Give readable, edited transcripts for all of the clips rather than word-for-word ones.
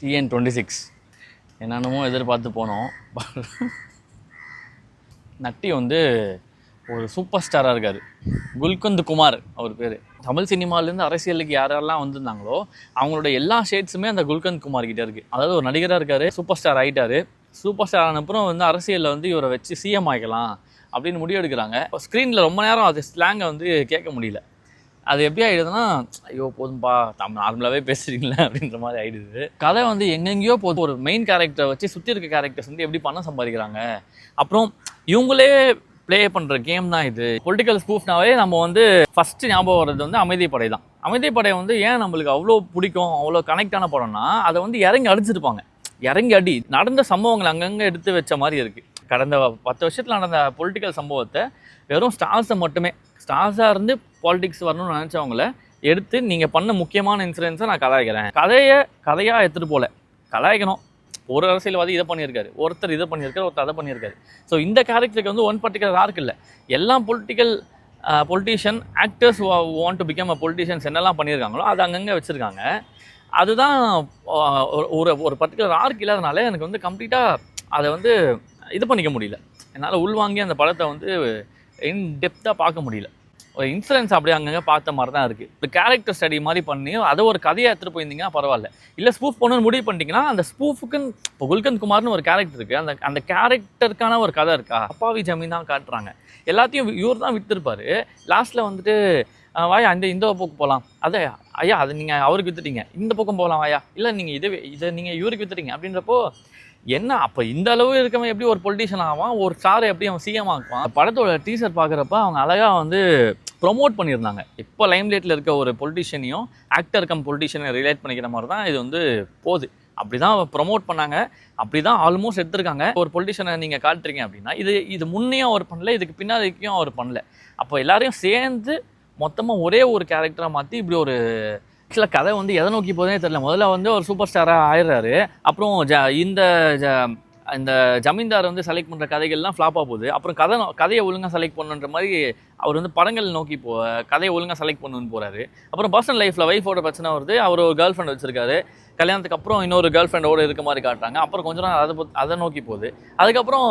TN26 என்னென்னமோ எதிர்பார்த்து போனோம். நட்டி வந்து ஒரு சூப்பர் ஸ்டாராக இருக்கார். குல்கந்த் குமார் அவர் பேர். தமிழ் சினிமாலேருந்து அரசியலுக்கு யாரெல்லாம் வந்திருந்தாங்களோ அவங்களோட எல்லா ஷேட்ஸுமே அந்த குல்கந்த் குமார் கிட்டே இருக்குது. அதாவது ஒரு நடிகராக இருக்கார், சூப்பர் ஸ்டார் ஆகிட்டார். சூப்பர் ஸ்டார் ஆனப்புறம் வந்து அரசியலில் வந்து இவரை வச்சு சிஎம் ஆகிக்கலாம் அப்படின்னு முடிவெடுக்கிறாங்க. ஸ்க்ரீனில் ரொம்ப நேரம் அது ஸ்லாங்கை வந்து கேட்க முடியல. அது எப்படி ஆகிடுதுன்னா, ஐயோ போதும்பா நார்மலாகவே பேசுகிறீங்களே அப்படின்ற மாதிரி ஆகிடுது. கதை வந்து எங்கெங்கேயோ போதும். ஒரு மெயின் கேரக்டரை வச்சு சுற்றி இருக்க கேரக்டர்ஸ் வந்து எப்படி பணம் சம்பாதிக்கிறாங்க, அப்புறம் இவங்களே ப்ளே பண்ணுற கேம் தான் இது. பொலிட்டிக்கல் ஸ்பூஃப்னாவே நம்ம வந்து ஃபஸ்ட்டு ஞாபகம் வர்றது வந்து அமைதிப்படை தான். அமைதிப்படை வந்து ஏன் நம்மளுக்கு அவ்வளோ பிடிக்கும், அவ்வளோ கனெக்டான படம்னா, அதை வந்து இறங்கி அடிச்சிருப்பாங்க. இறங்கி அடி நடந்த சம்பவங்கள் அங்கங்கே எடுத்து வச்ச மாதிரி இருக்குது. கடந்த 10 வருஷத்தில் நடந்த பொலிட்டிக்கல் சம்பவத்தை வெறும் ஸ்டார்ஸை மட்டுமே, ஸ்டார்ஸாக இருந்து பாலிடிக்ஸ் வரணும்னு நினச்சவங்கள எடுத்து நீங்கள் பண்ண முக்கியமான இன்சிடென்ட்ஸை நான் கலாய்க்கிறேன். கதையாக எடுத்துகிட்டு போகல, கலாய்க்கணும். ஒரு அரசியல்வாதி இதை பண்ணியிருக்காரு, ஒருத்தர் இதை பண்ணியிருக்காரு, ஒருத்தர் அதை பண்ணியிருக்காரு. ஸோ இந்த கேரக்டருக்கு வந்து ஒன் பர்டிகுலர் ஆர்க் இல்லை. எல்லா politician actors want to become a politicians என்னெல்லாம் பண்ணியிருக்காங்களோ அது அங்கங்கே வச்சுருக்காங்க. அதுதான் ஒரு பர்டிகுலர் ஆர்க் இல்லாதனால எனக்கு வந்து கம்ப்ளீட்டாக அதை வந்து இது பண்ணிக்க முடியல. என்னால் உள்வாங்கி அந்த படத்தை வந்து இன் டெப்த்தாக பார்க்க முடியல. ஒரு இன்சூரன்ஸ் அப்படியே அங்கங்கே பார்த்த மாதிரி தான் இருக்குது. இப்போ கேரக்டர் ஸ்டடி மாதிரி பண்ணி அதை ஒரு கதையை எடுத்துகிட்டு போயிருந்தீங்கன்னா பரவாயில்ல. இல்லை ஸ்பூஃப் பண்ணணும்னு முடிவு பண்ணிட்டீங்கன்னா அந்த ஸ்பூஃபுக்குன்னு இப்போ குல்கந்த் குமார்னு ஒரு கேரக்டர் இருக்குது. அந்த கேரக்டருக்கான ஒரு கதை இருக்கா? அப்பாவி ஜமீன் தான் காட்டுறாங்க. எல்லாத்தையும் இவர் தான் விற்றுருப்பார். லாஸ்ட்டில் வந்துட்டு வாயா இந்த பக்கம் போகலாம், அதை ஐயா அதை நீங்கள் அவருக்கு விற்றுட்டீங்க, இந்த பக்கம் போகலாம் வாயா, இல்லை நீங்கள் இதை நீங்கள் இவருக்கு விற்றுட்டீங்க அப்படின்றப்போ என்ன அப்போ இந்த அளவு இருக்கவன் எப்படி ஒரு பொலிட்டிஷியன் ஆவான், ஒரு ஸ்டாரை எப்படி அவன் சிஎம் ஆக்குவான்? படத்தோட டீசர் பார்க்குறப்ப அவங்க அழகாக வந்து ப்ரொமோட் பண்ணியிருந்தாங்க. இப்போ லைம்லைட்டில் இருக்க ஒரு பொலிட்டிஷியனையும் ஆக்டர் கம் பொலிட்டிஷியனை ரிலேட் பண்ணிக்கிற மாதிரி தான் இது வந்து போகுது. அப்படி தான் ப்ரொமோட் பண்ணாங்க, அப்படி தான் ஆல்மோஸ்ட் எடுத்திருக்காங்க. ஒரு பொலிட்டிஷியனை நீங்கள் காட்டுறீங்க அப்படின்னா இது முன்னையும் அவர் பண்ணல, இதுக்கு பின்னாடிக்கும் அவர் பண்ணல. அப்போ எல்லாரையும் சேர்ந்து மொத்தமாக ஒரே ஒரு கேரக்டராக மாற்றி இப்படி ஒரு ஆக்சுவலாக கதை வந்து எதை நோக்கி போதே தெரியல. முதல்ல வந்து ஒரு சூப்பர் ஸ்டாராக ஆயிடுறாரு. அப்புறம் இந்த ஜமீன்தார் வந்து செலக்ட் பண்ணுற கதைகள்லாம் ஃப்ளாப்பாக போகுது. அப்புறம் கதையை ஒழுங்காக செலக்ட் பண்ணுன்ற மாதிரி அவர் வந்து படங்கள் நோக்கி கதையை ஒழுங்காக செலக்ட் பண்ணணுன்னு போகிறாரு. அப்புறம் பர்சனல் லைஃப்பில் ஒய்ஃபோட பிரச்சனை வருது. அவர் ஒரு கேர்ள் ஃப்ரெண்ட் வச்சுருக்காரு. கல்யாணத்துக்கு அப்புறம் இன்னொரு கேர்ள் ஃப்ரெண்டோடு இருக்க மாதிரி காட்டுறாங்க. அப்புறம் கொஞ்ச நாள் அதை நோக்கி போகுது. அதுக்கப்புறம்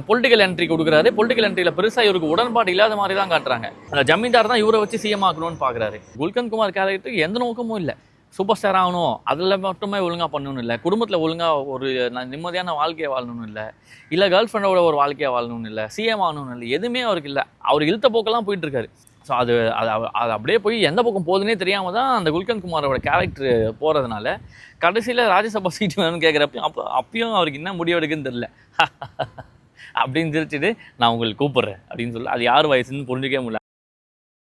பொலிட்டிக்கல் என்ட்ரி கொடுக்குறாரு. பொலிட்டிக்கல் என்ட்ரியில் பெருசாக இவருக்கு உடன்பாடு இல்லாத மாதிரி தான் காட்டுறாங்க. அந்த ஜமீன்தார் தான் இவரை வச்சு சிஎம் ஆக்கணும்னு பார்க்குறாரு. குல்கந்த் குமார் கேரக்டருக்கு எந்த நோக்கமும் இல்லை. சூப்பர் ஸ்டார் ஆகணும், அதில் மட்டுமே ஒழுங்காக பண்ணணும் இல்லை, குடும்பத்தில் ஒழுங்காக ஒரு நிம்மதியான வாழ்க்கையை வாழணும்னு இல்லை கேர்ள் ஃப்ரெண்டோட ஒரு வாழ்க்கையை வாழணும்னு இல்லை, சிஎம் ஆகணும்னு இல்லை, எதுவுமே அவருக்கு இல்லை. அவர் இழுத்த போக்கெல்லாம் போயிட்டுருக்காரு. ஸோ அது அப்படியே போய் எந்த பக்கம் போகுதுன்னே தெரியாமல் தான் அந்த குல்கந்த் குமாரோட கேரக்டர் போகிறதுனால கடைசியில் ராஜ்யசபா சீட்டு வேணும்னு கேட்குறப்பையும் அப்பயும் அவருக்கு என்ன முடிவெடுக்குன்னு தெரில. அப்படின்னு சிரிச்சுட்டு நான் உங்களுக்கு கூப்பிட்றேன் அப்படின்னு சொல்லி அது யார் வயசுன்னு புரிஞ்சிக்கவே முடியல.